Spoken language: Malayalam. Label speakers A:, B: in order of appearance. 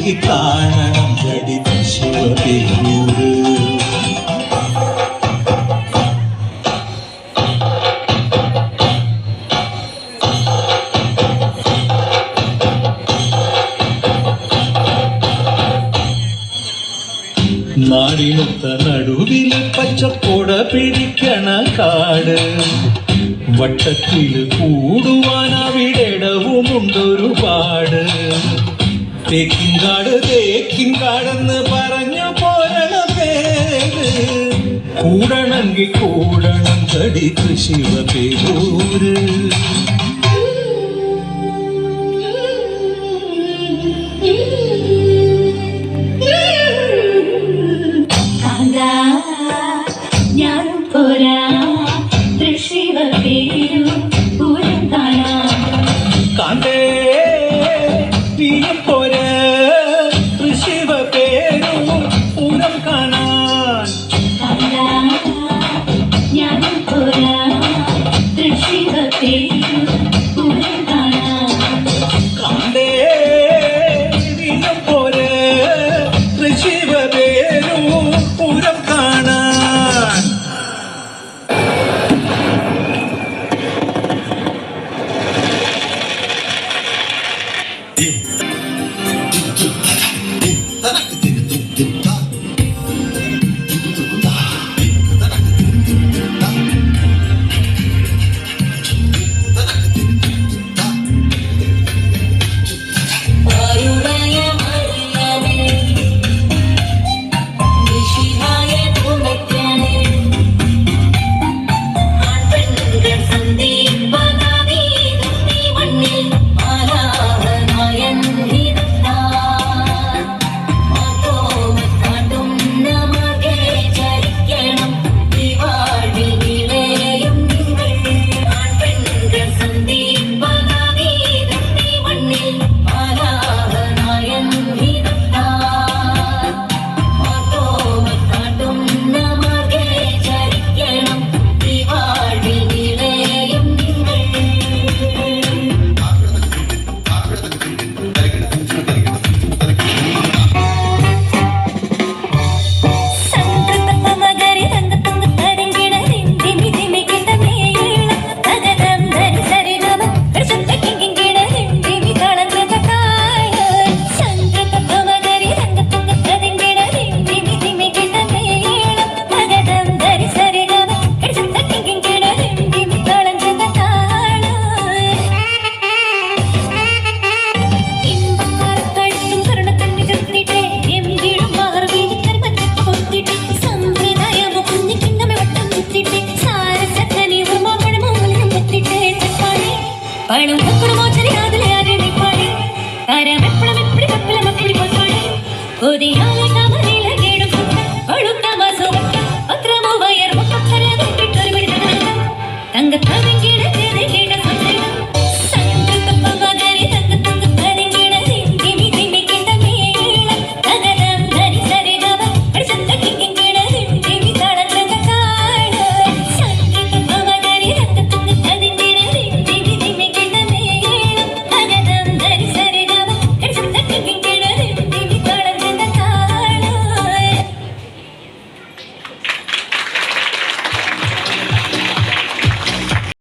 A: എനിക്ക് കാണണം ജടി ശിവപേരൂര്. നാടിനൊത്ത നടുവില് പച്ചപ്പുട പിടിക്കണ കാട്, വട്ടത്തില് കൂടുവാൻ അവിടെടവുമുണ്ടൊരുപാട്. തേക്കിൻകാട് തേക്കിൻകാടെന്ന് പറഞ്ഞു പോരണ പേര്, കൂടണമെങ്കി കൂടണം തടി ശിവപേരൂര്.
B: ഞാനും പോരാ ശിവപേരു പൂരം കാണാൻ.
A: കാണ്ടേ നീയും പോരാ ശിവപേരു പൂരം കാണാൻ.
B: ഞാനും പോരാ ശിവപേരു പൂരം കാണാൻ.
A: കാണ്ടേ നീയും പോരാ ശിവപേരു പൂരം കാണാൻ.
B: പണം